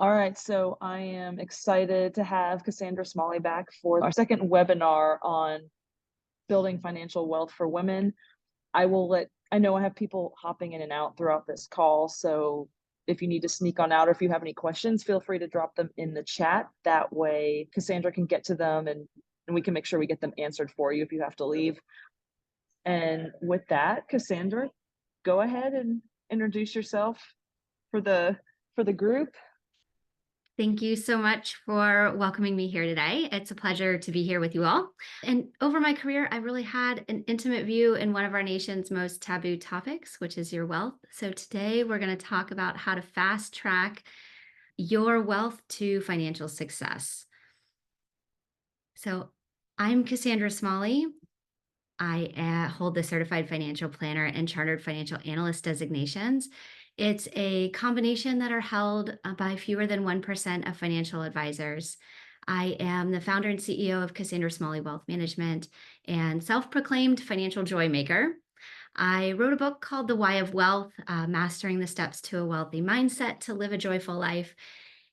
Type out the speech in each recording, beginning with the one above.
All right, so I am excited to have Cassandra Smalley back for our second webinar on building financial wealth for women. I know I have people hopping in and out throughout this call, so if you need to sneak on out or if you have any questions, feel free to drop them in the chat. That way Cassandra can get to them and we can make sure we get them answered for you if you have to leave. And with that, Cassandra, go ahead and introduce yourself for the group. Thank you so much for welcoming me here today. It's a pleasure to be here with you all. And over my career, I really had an intimate view in one of our nation's most taboo topics, which is your wealth. So today we're going to talk about how to fast track your wealth to financial success. So I'm Cassandra Smalley. I hold the Certified Financial Planner and Chartered Financial Analyst designations. It's a combination that are held by fewer than 1% of financial advisors. I am the founder and CEO of Cassandra Smalley Wealth Management and self-proclaimed financial joy maker. I wrote a book called The Why of Wealth, Mastering the Steps to a Wealthy Mindset to Live a Joyful Life.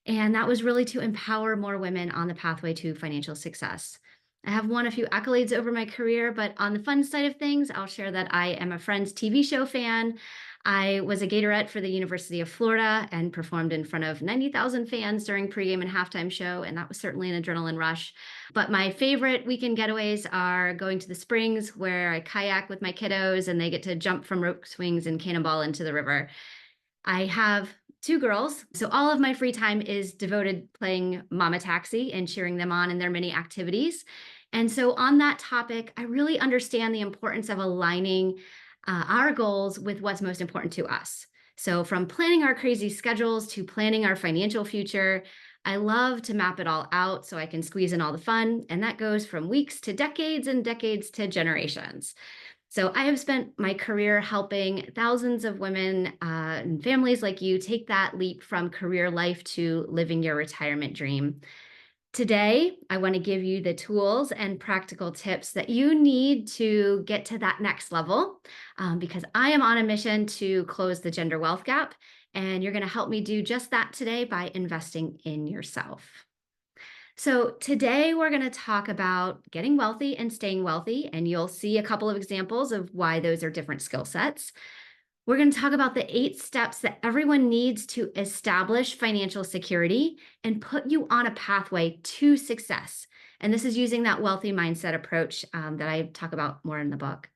And that was really to empower more women on the pathway to financial success. I have won a few accolades over my career, but on the fun side of things, I'll share that I am a Friends TV show fan. I was a Gatorette for the University of Florida and performed in front of 90,000 fans during pregame and halftime show, and that was certainly an adrenaline rush. But my favorite weekend getaways are going to the Springs, where I kayak with my kiddos and they get to jump from rope swings and cannonball into the river. I have two girls, so all of my free time is devoted playing Mama Taxi and cheering them on in their many activities. And so on that topic, I really understand the importance of aligning our goals with what's most important to us. So from planning our crazy schedules to planning our financial future, I love to map it all out so I can squeeze in all the fun. And that goes from weeks to decades and decades to generations. So I have spent my career helping thousands of women and families like you take that leap from career life to living your retirement dream. Today, I want to give you the tools and practical tips that you need to get to that next level because I am on a mission to close the gender wealth gap, and you're going to help me do just that today by investing in yourself. So today we're going to talk about getting wealthy and staying wealthy, and you'll see a couple of examples of why those are different skill sets. We're going to talk about the 8 steps that everyone needs to establish financial security and put you on a pathway to success. And this is using that wealthy mindset approach that I talk about more in the book.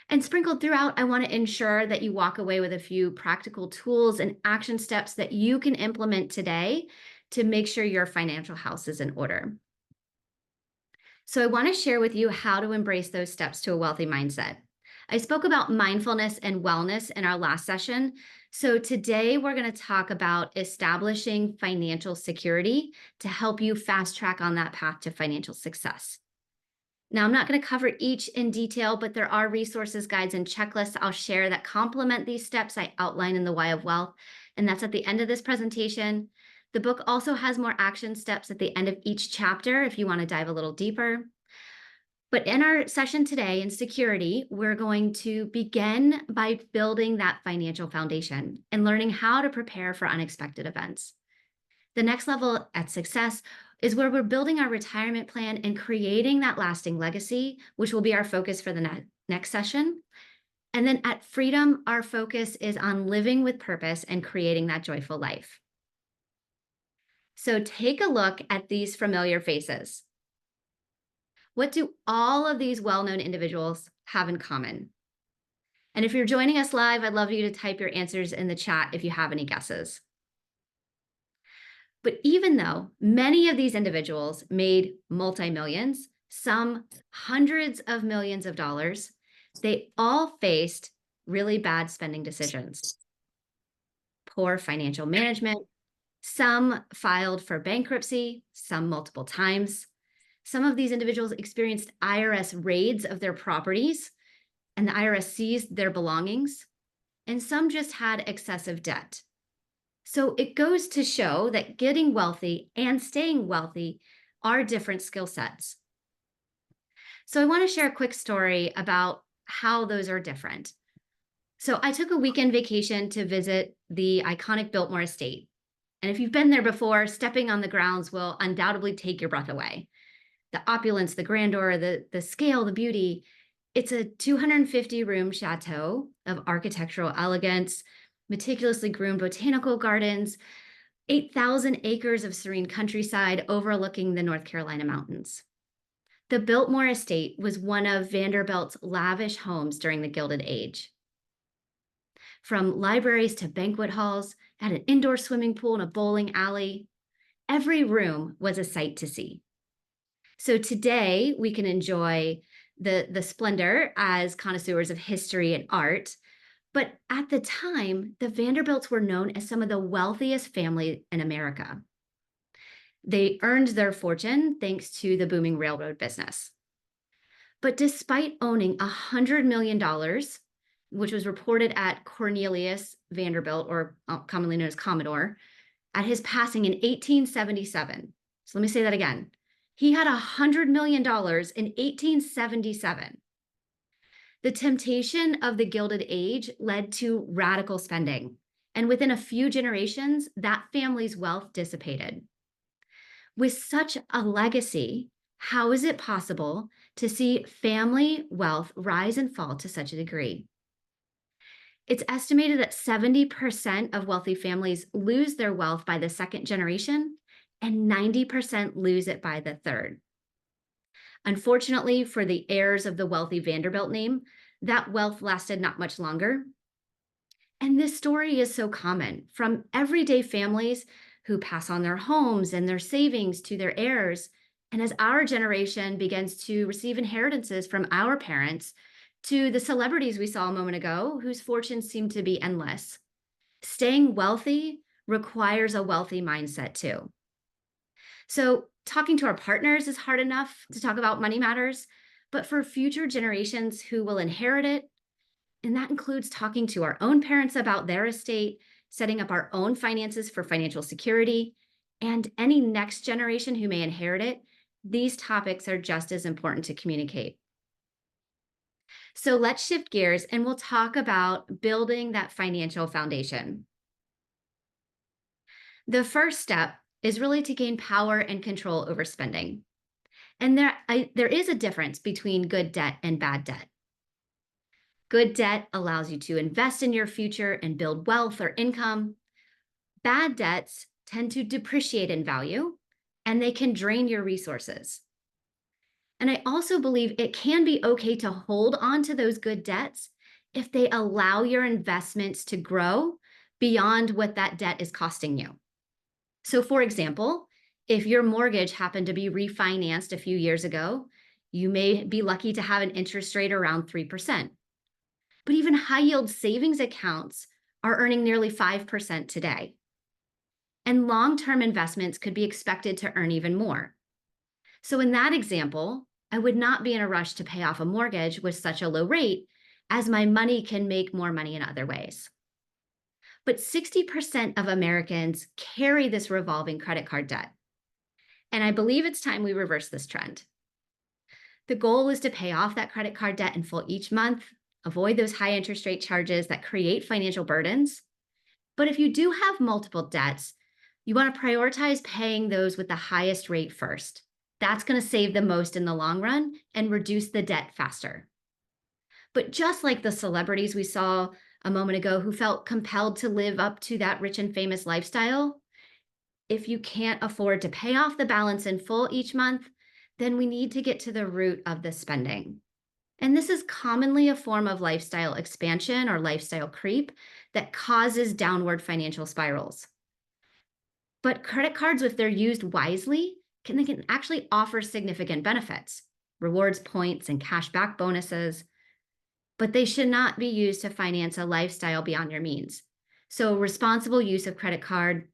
And sprinkled throughout, I want to ensure that you walk away with a few practical tools and action steps that you can implement today to make sure your financial house is in order. So I want to share with you how to embrace those steps to a wealthy mindset. I spoke about mindfulness and wellness in our last session. So today we're going to talk about establishing financial security to help you fast track on that path to financial success. Now, I'm not going to cover each in detail, but there are resources, guides, and checklists I'll share that complement these steps I outline in The Why of Wealth, and that's at the end of this presentation. The book also has more action steps at the end of each chapter if you want to dive a little deeper. But in our session today in security, we're going to begin by building that financial foundation and learning how to prepare for unexpected events. The next level at success is where we're building our retirement plan and creating that lasting legacy, which will be our focus for the next session. And then at freedom, our focus is on living with purpose and creating that joyful life. So take a look at these familiar faces. What do all of these well-known individuals have in common? And if you're joining us live, I'd love you to type your answers in the chat if you have any guesses. But even though many of these individuals made multi-millions, some hundreds of millions of dollars, they all faced really bad spending decisions. Poor financial management. Some filed for bankruptcy, some multiple times. Some of these individuals experienced IRS raids of their properties, and the IRS seized their belongings. And some just had excessive debt. So it goes to show that getting wealthy and staying wealthy are different skill sets. So I want to share a quick story about how those are different. So I took a weekend vacation to visit the iconic Biltmore estate. And if you've been there before, stepping on the grounds will undoubtedly take your breath away. The opulence, the grandeur, the scale, the beauty. It's a 250-room chateau of architectural elegance, meticulously groomed botanical gardens, 8,000 acres of serene countryside overlooking the North Carolina mountains. The Biltmore estate was one of Vanderbilt's lavish homes during the Gilded Age. From libraries to banquet halls, had an indoor swimming pool and a bowling alley. Every room was a sight to see. So today we can enjoy the splendor as connoisseurs of history and art. But at the time, the Vanderbilts were known as some of the wealthiest family in America. They earned their fortune thanks to the booming railroad business. But despite owning $100 million, which was reported at Cornelius Vanderbilt, or commonly known as Commodore, at his passing in 1877. So let me say that again. He had $100 million in 1877. The temptation of the Gilded Age led to radical spending, and within a few generations, that family's wealth dissipated. With such a legacy, how is it possible to see family wealth rise and fall to such a degree? It's estimated that 70% of wealthy families lose their wealth by the second generation, and 90% lose it by the third. Unfortunately, for the heirs of the wealthy Vanderbilt name, that wealth lasted not much longer. And this story is so common from everyday families who pass on their homes and their savings to their heirs. And as our generation begins to receive inheritances from our parents, to the celebrities we saw a moment ago, whose fortunes seem to be endless. Staying wealthy requires a wealthy mindset too. So talking to our partners is hard enough to talk about money matters, but for future generations who will inherit it, and that includes talking to our own parents about their estate, setting up our own finances for financial security, and any next generation who may inherit it, these topics are just as important to communicate. So let's shift gears and we'll talk about building that financial foundation. The first step is really to gain power and control over spending. And there is a difference between good debt and bad debt. Good debt allows you to invest in your future and build wealth or income. Bad debts tend to depreciate in value, and they can drain your resources. And I also believe it can be okay to hold on to those good debts if they allow your investments to grow beyond what that debt is costing you. So for example, if your mortgage happened to be refinanced a few years ago, you may be lucky to have an interest rate around 3%. But even high yield savings accounts are earning nearly 5% today. And long-term investments could be expected to earn even more. So in that example, I would not be in a rush to pay off a mortgage with such a low rate, as my money can make more money in other ways. But 60% of Americans carry this revolving credit card debt. And I believe it's time we reverse this trend. The goal is to pay off that credit card debt in full each month, avoid those high interest rate charges that create financial burdens. But if you do have multiple debts, you want to prioritize paying those with the highest rate first. That's going to save the most in the long run and reduce the debt faster. But just like the celebrities we saw a moment ago who felt compelled to live up to that rich and famous lifestyle, if you can't afford to pay off the balance in full each month, then we need to get to the root of the spending. And this is commonly a form of lifestyle expansion or lifestyle creep that causes downward financial spirals. But credit cards, if they're used wisely, they can actually offer significant benefits, rewards points and cashback bonuses, but they should not be used to finance a lifestyle beyond your means. So responsible use of credit card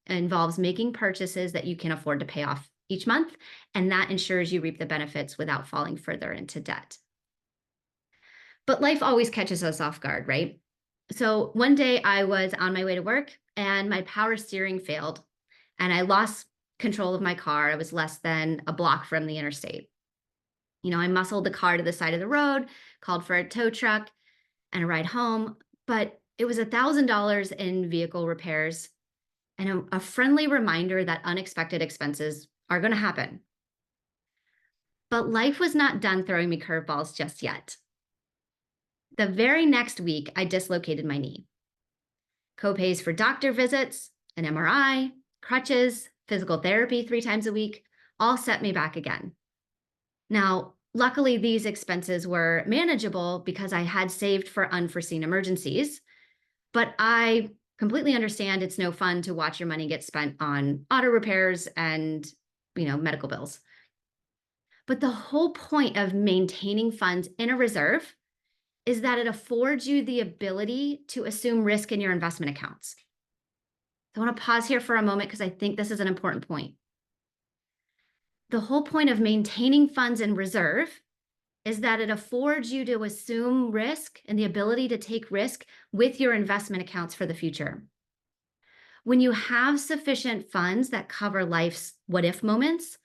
involves making purchases that you can afford to pay off each month, and that ensures you reap the benefits without falling further into debt. But life always catches us off guard, right? So one day I was on my way to work and my power steering failed and I lost control of my car. I was less than a block from the interstate. I muscled the car to the side of the road, called for a tow truck and a ride home, but it was $1,000 in vehicle repairs. and a friendly reminder that unexpected expenses are going to happen. But life was not done throwing me curveballs just yet. The very next week, I dislocated my knee. Copays for doctor visits, an MRI, crutches, physical therapy 3 times a week, all set me back again. Now, luckily, these expenses were manageable because I had saved for unforeseen emergencies, but I completely understand it's no fun to watch your money get spent on auto repairs and, medical bills. But the whole point of maintaining funds in a reserve is that it affords you the ability to assume risk in your investment accounts. So I want to pause here for a moment because I think this is an important point. The whole point of maintaining funds in reserve is that it affords you to assume risk and the ability to take risk with your investment accounts for the future. When you have sufficient funds that cover life's what if moments,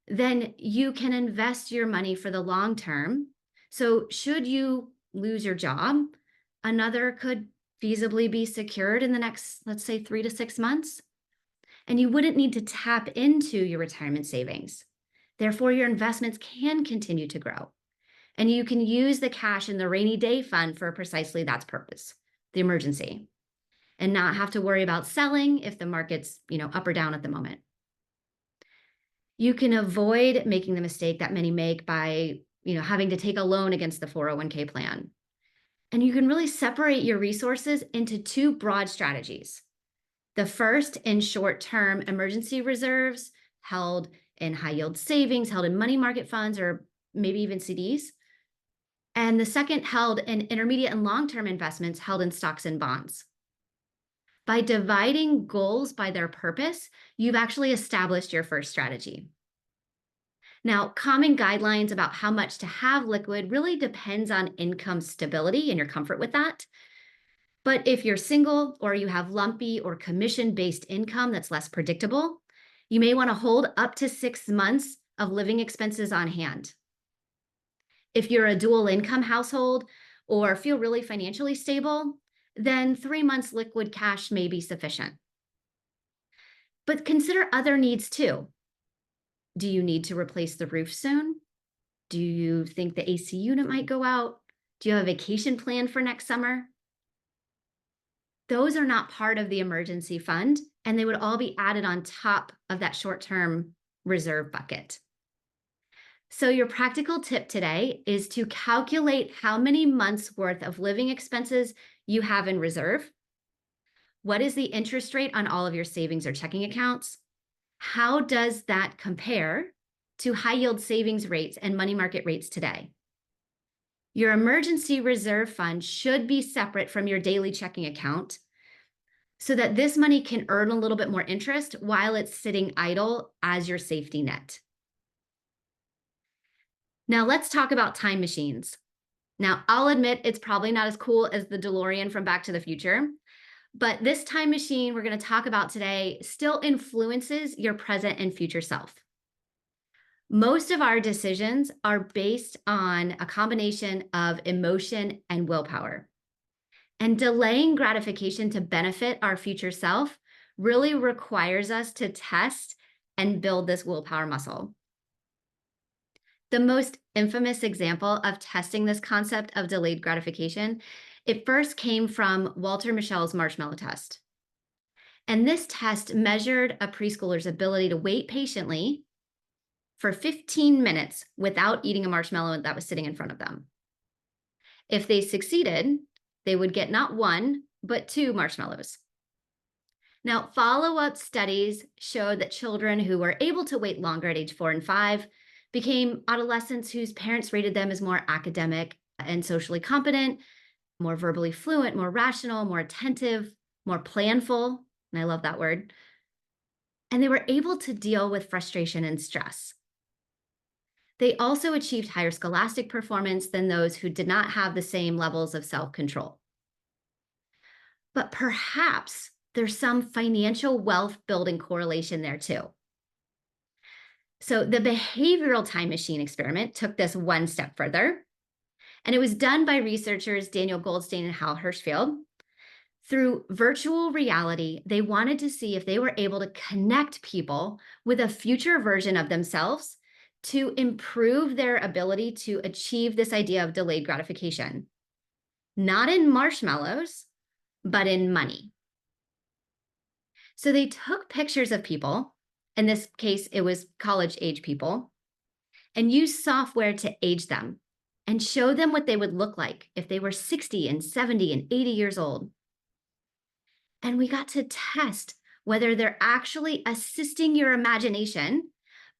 then you can invest your money for the long term. So should you lose your job, another could feasibly be secured in the next, let's say, 3 to 6 months. And you wouldn't need to tap into your retirement savings. Therefore, your investments can continue to grow. And you can use the cash in the rainy day fund for precisely that purpose, the emergency, and not have to worry about selling if the market's, up or down at the moment. You can avoid making the mistake that many make by, having to take a loan against the 401k plan. And you can really separate your resources into 2 broad strategies. The first in short-term emergency reserves held in high yield savings, held in money market funds, or maybe even CDs. And the second held in intermediate and long-term investments held in stocks and bonds. By dividing goals by their purpose, you've actually established your first strategy. Now, common guidelines about how much to have liquid really depends on income stability and your comfort with that. But if you're single or you have lumpy or commission-based income that's less predictable, you may want to hold up to 6 months of living expenses on hand. If you're a dual income household or feel really financially stable, then 3 months liquid cash may be sufficient. But consider other needs too. Do you need to replace the roof soon? Do you think the AC unit might go out? Do you have a vacation plan for next summer? Those are not part of the emergency fund, and they would all be added on top of that short-term reserve bucket. So your practical tip today is to calculate how many months worth of living expenses you have in reserve. What is the interest rate on all of your savings or checking accounts? How does that compare to high yield savings rates and money market rates today? Your emergency reserve fund should be separate from your daily checking account so that this money can earn a little bit more interest while it's sitting idle as your safety net. Now let's talk about time machines. Now, I'll admit it's probably not as cool as the DeLorean from Back to the Future, but this time machine we're going to talk about today still influences your present and future self. Most of our decisions are based on a combination of emotion and willpower. And delaying gratification to benefit our future self really requires us to test and build this willpower muscle. The most infamous example of testing this concept of delayed gratification, it first came from Walter Mischel's marshmallow test. And this test measured a preschooler's ability to wait patiently for 15 minutes without eating a marshmallow that was sitting in front of them. If they succeeded, they would get not 1, but 2 marshmallows. Now, follow-up studies showed that children who were able to wait longer at age 4 and 5 became adolescents whose parents rated them as more academic and socially competent, more verbally fluent, more rational, more attentive, more planful, and I love that word. And they were able to deal with frustration and stress. They also achieved higher scholastic performance than those who did not have the same levels of self-control. But perhaps there's some financial wealth building correlation there too. So the behavioral time machine experiment took this one step further, and it was done by researchers Daniel Goldstein and Hal Hirschfield. Through virtual reality, they wanted to see if they were able to connect people with a future version of themselves to improve their ability to achieve this idea of delayed gratification. Not in marshmallows, but in money. So they took pictures of people, in this case, it was college age people, and used software to age them and show them what they would look like if they were 60 and 70 and 80 years old. And we got to test whether they're actually assisting your imagination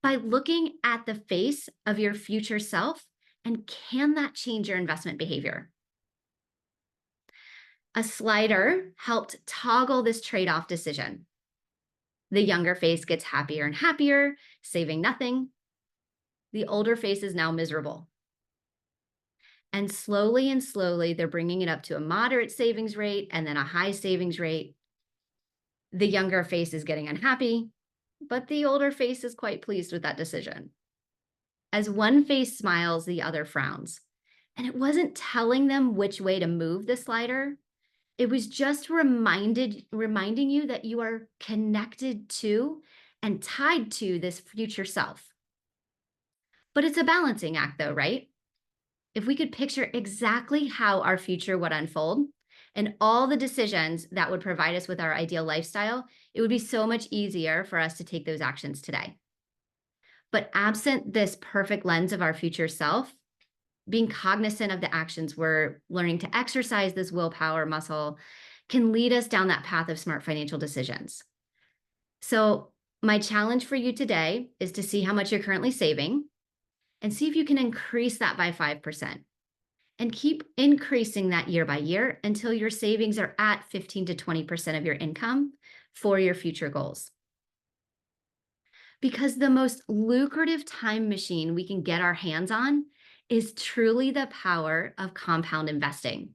by looking at the face of your future self, and can that change your investment behavior? A slider helped toggle this trade-off decision. The younger face gets happier and happier, saving nothing. The older face is now miserable. And slowly, they're bringing it up to a moderate savings rate and then a high savings rate. The younger face is getting unhappy, but the older face is quite pleased with that decision. As one face smiles, the other frowns. And it wasn't telling them which way to move the slider. It was just reminding you that you are connected to and tied to this future self. But it's a balancing act though, right? If we could picture exactly how our future would unfold and all the decisions that would provide us with our ideal lifestyle, it would be so much easier for us to take those actions today. But absent this perfect lens of our future self, being cognizant of the actions we're learning to exercise, this willpower muscle, can lead us down that path of smart financial decisions. So my challenge for you today is to see how much you're currently saving and see if you can increase that by 5%. And keep increasing that year by year until your savings are at 15 to 20% of your income for your future goals. Because the most lucrative time machine we can get our hands on is truly the power of compound investing.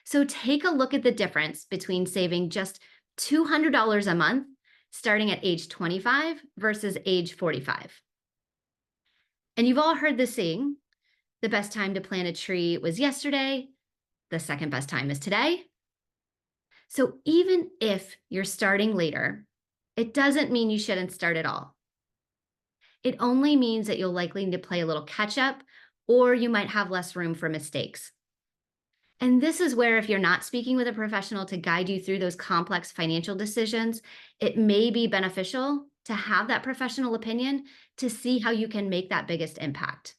So take a look at the difference between saving just $200 a month starting at age 25 versus age 45. And you've all heard the saying, the best time to plant a tree was yesterday, the second best time is today. So even if you're starting later, it doesn't mean you shouldn't start at all. It only means that you'll likely need to play a little catch up, or you might have less room for mistakes. And this is where, if you're not speaking with a professional to guide you through those complex financial decisions, it may be beneficial to have that professional opinion to see how you can make that biggest impact.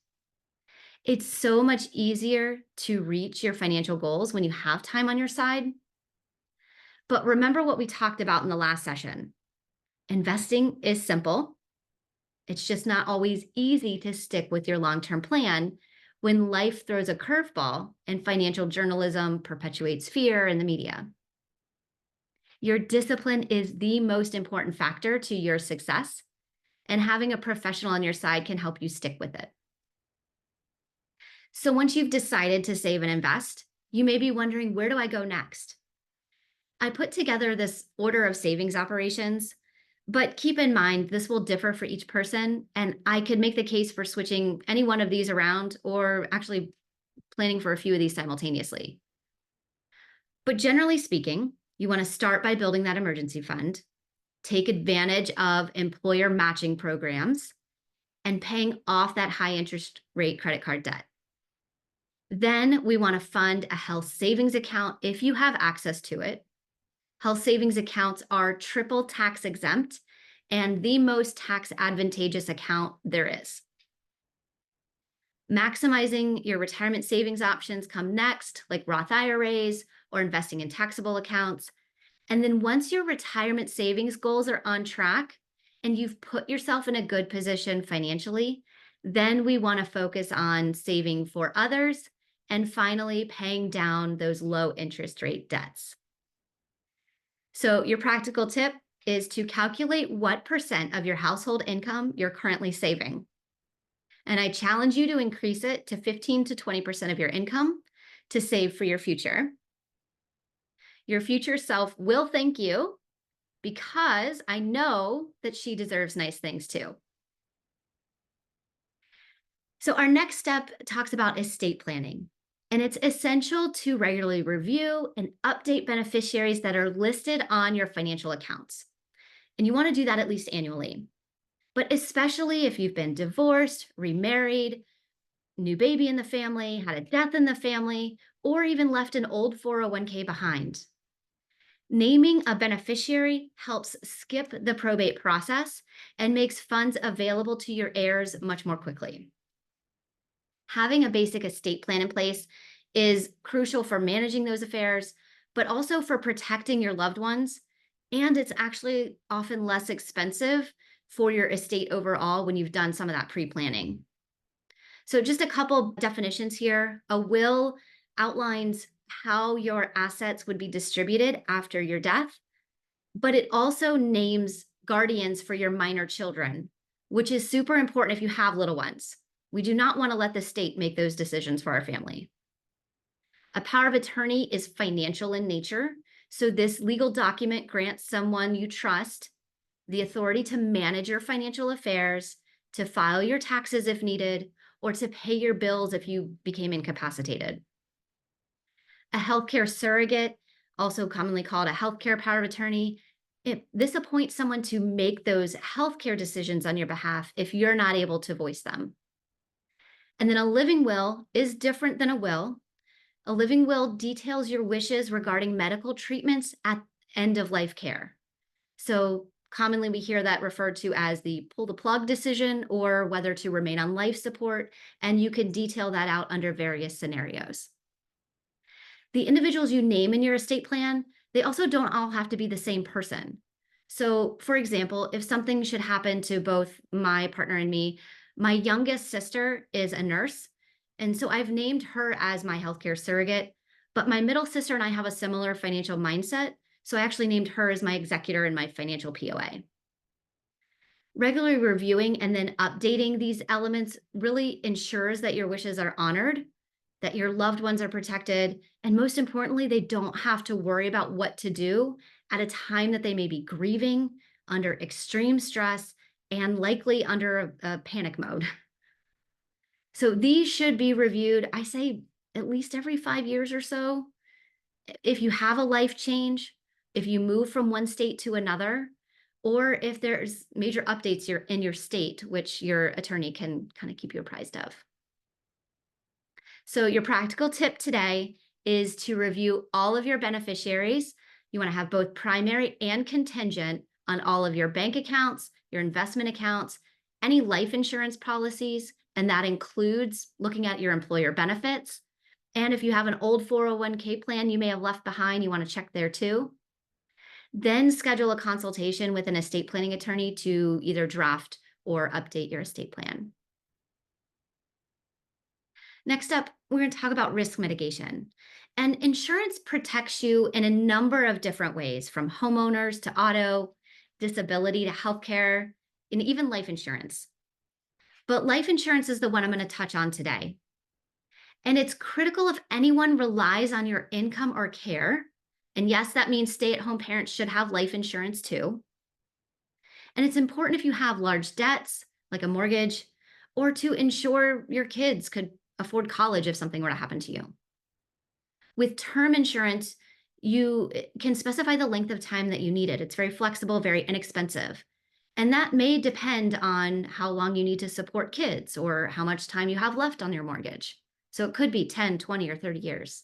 It's so much easier to reach your financial goals when you have time on your side. But remember what we talked about in the last session. Investing is simple. It's just not always easy to stick with your long-term plan when life throws a curveball and financial journalism perpetuates fear in the media. Your discipline is the most important factor to your success, and having a professional on your side can help you stick with it. So once you've decided to save and invest, you may be wondering, where do I go next? I put together this order of savings operations, but keep in mind, this will differ for each person, and I could make the case for switching any one of these around or actually planning for a few of these simultaneously. But generally speaking, you want to start by building that emergency fund, take advantage of employer matching programs, and paying off that high interest rate credit card debt. Then we want to fund a health savings account if you have access to it. Health savings accounts are triple tax exempt and the most tax advantageous account there is. Maximizing your retirement savings options come next, like Roth IRAs or investing in taxable accounts. And then once your retirement savings goals are on track and you've put yourself in a good position financially, then we want to focus on saving for others and finally paying down those low interest rate debts. So your practical tip is to calculate what percent of your household income you're currently saving. And I challenge you to increase it to 15 to 20% of your income to save for your future. Your future self will thank you because I know that she deserves nice things too. So our next step talks about estate planning. And it's essential to regularly review and update beneficiaries that are listed on your financial accounts. And you want to do that at least annually. But especially if you've been divorced, remarried, new baby in the family, had a death in the family, or even left an old 401k behind. Naming a beneficiary helps skip the probate process and makes funds available to your heirs much more quickly. Having a basic estate plan in place is crucial for managing those affairs, but also for protecting your loved ones. And it's actually often less expensive for your estate overall when you've done some of that pre-planning. So just a couple definitions here. A will outlines how your assets would be distributed after your death, but it also names guardians for your minor children, which is super important if you have little ones. We do not want to let the state make those decisions for our family. A power of attorney is financial in nature. So this legal document grants someone you trust the authority to manage your financial affairs, to file your taxes if needed, or to pay your bills if you became incapacitated. A healthcare surrogate, also commonly called a healthcare power of attorney, this appoints someone to make those healthcare decisions on your behalf if you're not able to voice them. And then a living will is different than a will. A living will details your wishes regarding medical treatments at end of life care. So commonly we hear that referred to as the pull the plug decision or whether to remain on life support, and you can detail that out under various scenarios. The individuals you name in your estate plan, they also don't all have to be the same person. So, for example, if something should happen to both my partner and me, my youngest sister is a nurse, and so I've named her as my healthcare surrogate, but my middle sister and I have a similar financial mindset, so I actually named her as my executor in my financial POA. Regularly reviewing and then updating these elements really ensures that your wishes are honored, that your loved ones are protected, and most importantly, they don't have to worry about what to do at a time that they may be grieving, under extreme stress, and likely under a panic mode. So these should be reviewed, I say, at least every 5 years or so. If you have a life change, if you move from one state to another, or if there's major updates in your state, which your attorney can kind of keep you apprised of. So your practical tip today is to review all of your beneficiaries. You want to have both primary and contingent on all of your bank accounts, your investment accounts, any life insurance policies, and that includes looking at your employer benefits. And if you have an old 401k plan you may have left behind, you want to check there too. Then schedule a consultation with an estate planning attorney to either draft or update your estate plan. Next up, we're going to talk about risk mitigation. And insurance protects you in a number of different ways, from homeowners to auto, disability to healthcare, and even life insurance. But life insurance is the one I'm going to touch on today. And it's critical if anyone relies on your income or care. And yes, that means stay-at-home parents should have life insurance too. And it's important if you have large debts, like a mortgage, or to ensure your kids could afford college if something were to happen to you. With term insurance, you can specify the length of time that you need it. It's very flexible, very inexpensive. And that may depend on how long you need to support kids or how much time you have left on your mortgage. So it could be 10, 20, or 30 years.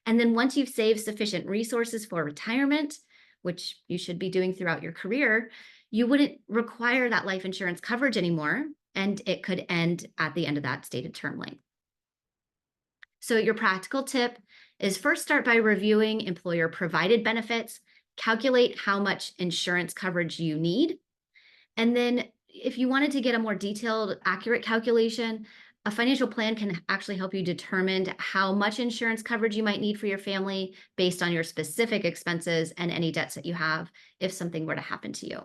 And then once you've saved sufficient resources for retirement, which you should be doing throughout your career, you wouldn't require that life insurance coverage anymore, and it could end at the end of that stated term length. So your practical tip is first start by reviewing employer provided benefits, calculate how much insurance coverage you need. And then if you wanted to get a more detailed, accurate calculation, a financial plan can actually help you determine how much insurance coverage you might need for your family based on your specific expenses and any debts that you have if something were to happen to you.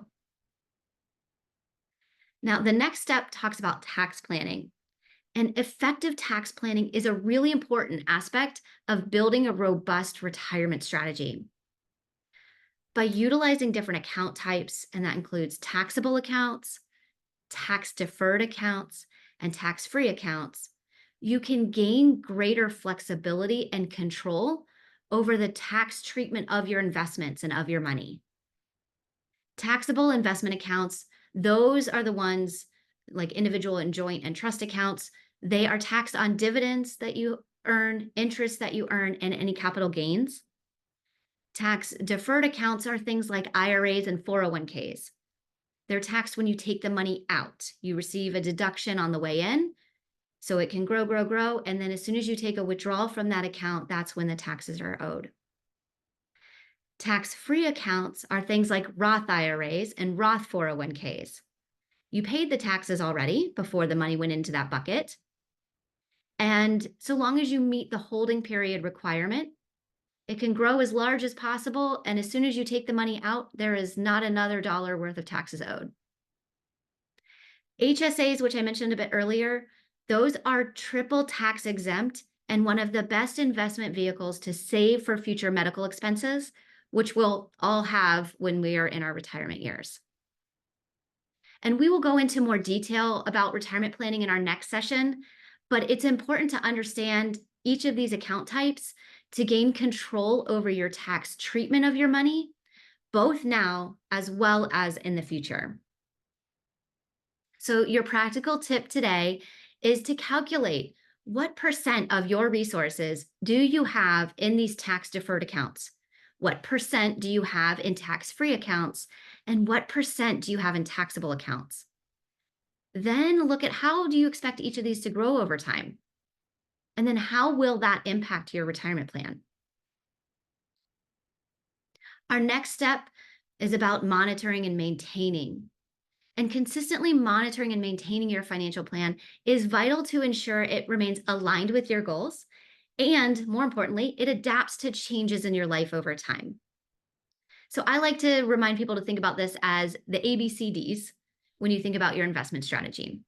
Now, the next step talks about tax planning. And effective tax planning is a really important aspect of building a robust retirement strategy. By utilizing different account types, and that includes taxable accounts, tax deferred accounts, and tax-free accounts, you can gain greater flexibility and control over the tax treatment of your investments and of your money. Taxable investment accounts, those are the ones like individual and joint and trust accounts. They are taxed on dividends that you earn, interest that you earn, and any capital gains. Tax deferred accounts are things like IRAs and 401ks. They're taxed when you take the money out. You receive a deduction on the way in, so it can grow, grow, grow. And then as soon as you take a withdrawal from that account, that's when the taxes are owed. Tax-free accounts are things like Roth IRAs and Roth 401ks. You paid the taxes already before the money went into that bucket. And so long as you meet the holding period requirement, it can grow as large as possible. And as soon as you take the money out, there is not another dollar worth of taxes owed. HSAs, which I mentioned a bit earlier, those are triple tax exempt and one of the best investment vehicles to save for future medical expenses, which we'll all have when we are in our retirement years. And we will go into more detail about retirement planning in our next session, but it's important to understand each of these account types to gain control over your tax treatment of your money, both now as well as in the future. So your practical tip today is to calculate what percent of your resources do you have in these tax deferred accounts? What percent do you have in tax-free accounts? And what percent do you have in taxable accounts? Then look at how do you expect each of these to grow over time? And then how will that impact your retirement plan? Our next step is about monitoring and maintaining. And consistently monitoring and maintaining your financial plan is vital to ensure it remains aligned with your goals. And more importantly, it adapts to changes in your life over time. So I like to remind people to think about this as the AbCDs when you think about your investment strategy.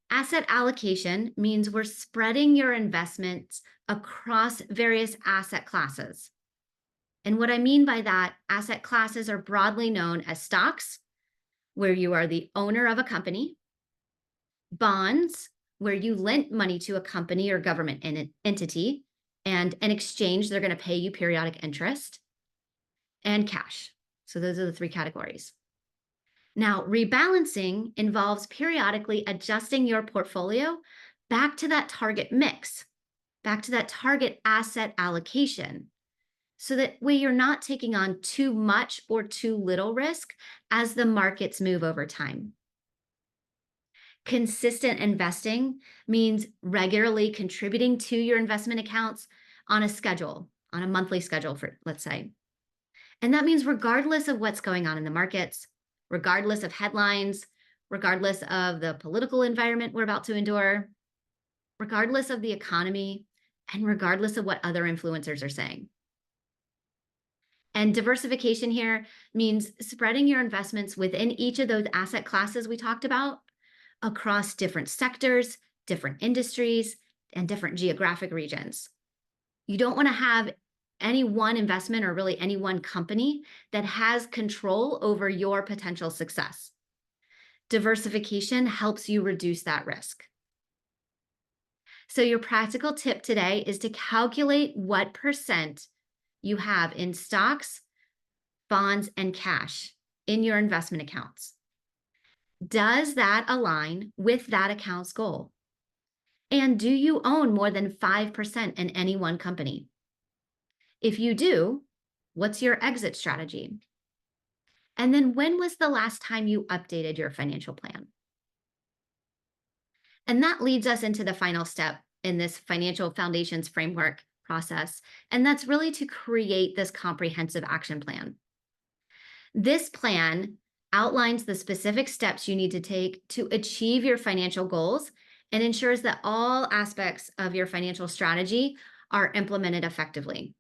Asset allocation means we're spreading your investments across various asset classes. And what I mean by that, asset classes are broadly known as stocks, where you are the owner of a company, bonds, where you lent money to a company or government entity, and in exchange, they're going to pay you periodic interest, and cash. So those are the three categories. Now, rebalancing involves periodically adjusting your portfolio back to that target mix, back to that target asset allocation, so that way you're not taking on too much or too little risk as the markets move over time. Consistent investing means regularly contributing to your investment accounts on a schedule, on a monthly schedule, for let's say. And that means regardless of what's going on in the markets, regardless of headlines, regardless of the political environment we're about to endure, regardless of the economy, and regardless of what other influencers are saying. And diversification here means spreading your investments within each of those asset classes we talked about across different sectors, different industries, and different geographic regions. You don't want to have any one investment or really any one company that has control over your potential success. Diversification helps you reduce that risk. So your practical tip today is to calculate what percent you have in stocks, bonds, and cash in your investment accounts. Does that align with that account's goal? And do you own more than 5% in any one company? If you do, what's your exit strategy? And then when was the last time you updated your financial plan? And that leads us into the final step in this financial foundations framework process. And that's really to create this comprehensive action plan. This plan outlines the specific steps you need to take to achieve your financial goals and ensures that all aspects of your financial strategy are implemented effectively.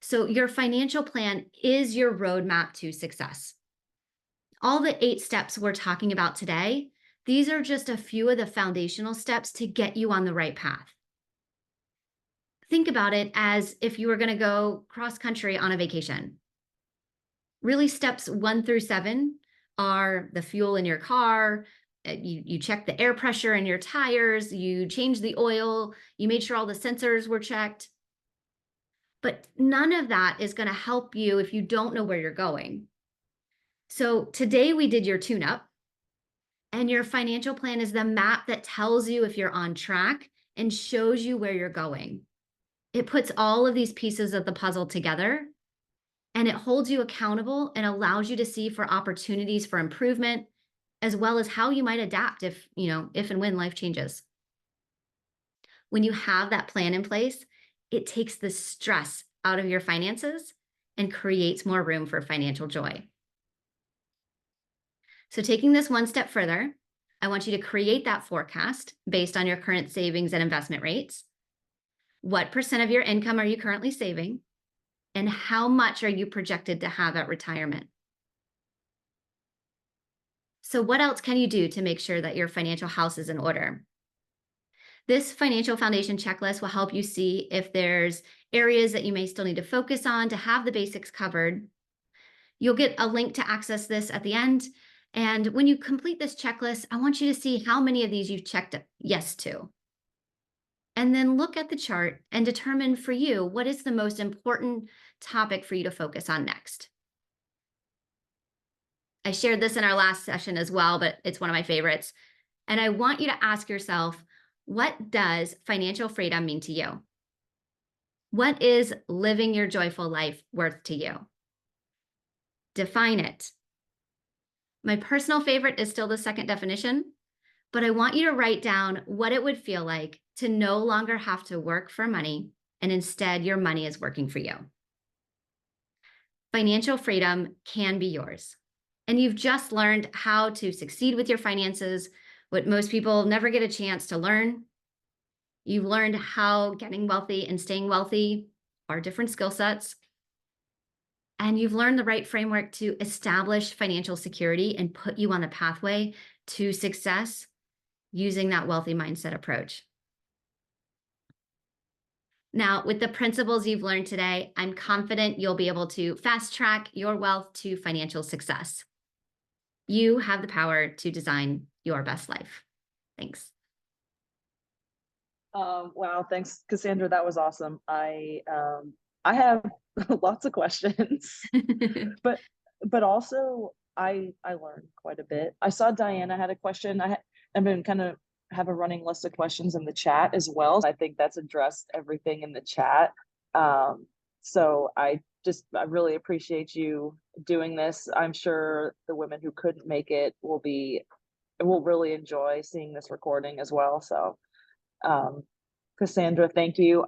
So your financial plan is your roadmap to success. All the 8 steps we're talking about today, these are just a few of the foundational steps to get you on the right path. Think about it as if you were going to go cross country on a vacation. Really, steps 1 through 7 are the fuel in your car, You checked the air pressure in your tires, you changed the oil, you made sure all the sensors were checked. But none of that is going to help you if you don't know where you're going. So today we did your tune-up, and your financial plan is the map that tells you if you're on track and shows you where you're going. It puts all of these pieces of the puzzle together, and it holds you accountable and allows you to see for opportunities for improvement, as well as how you might adapt if and when life changes. When you have that plan in place, it takes the stress out of your finances and creates more room for financial joy. So taking this one step further, I want you to create that forecast based on your current savings and investment rates. What % of your income are you currently saving? And how much are you projected to have at retirement? So what else can you do to make sure that your financial house is in order? This financial foundation checklist will help you see if there's areas that you may still need to focus on to have the basics covered. You'll get a link to access this at the end. And when you complete this checklist, I want you to see how many of these you've checked yes to. And then look at the chart and determine for you what is the most important topic for you to focus on next. I shared this in our last session as well, but it's one of my favorites. And I want you to ask yourself, what does financial freedom mean to you? What is living your joyful life worth to you? Define it. My personal favorite is still the second definition, but I want you to write down what it would feel like to no longer have to work for money, and instead your money is working for you. Financial freedom can be yours. And you've just learned how to succeed with your finances, what most people never get a chance to learn. You've learned how getting wealthy and staying wealthy are different skill sets. And you've learned the right framework to establish financial security and put you on the pathway to success using that wealthy mindset approach. Now, with the principles you've learned today, I'm confident you'll be able to fast track your wealth to financial success. You have the power to design your best life. Thanks. Wow, thanks, Cassandra. That was awesome. I have lots of questions, but also I learned quite a bit. I saw Diana had a question. I've been kind of have a running list of questions in the chat as well. I think that's addressed everything in the chat. So I really appreciate you doing this. I'm sure the women who couldn't make it will really enjoy seeing this recording as well. So Cassandra, thank you.